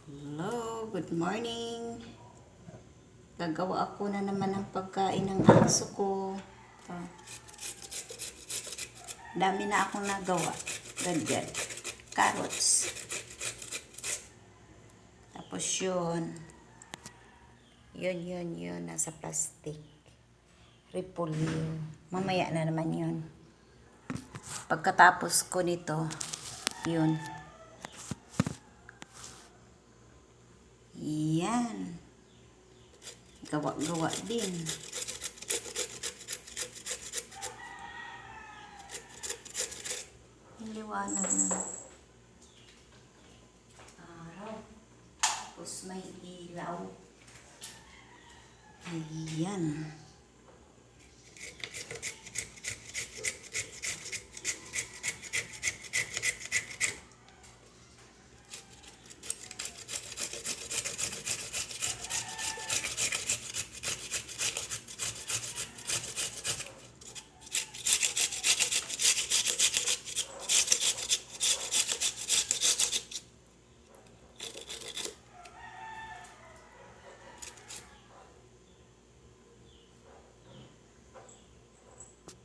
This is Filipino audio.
Hello, good morning. Gagawa ako na naman ng pagkain ng aso ko. Ito. Dami na akong nagawa. Ganyan. Carrots. Tapos yun. Yun. Nasa plastic. Repolyo. Mamaya na naman yun. Pagkatapos ko nito, yun. Yan. Gawa-gawa din. Liwanag na. Araw. Tapos may ilaw. Ayan.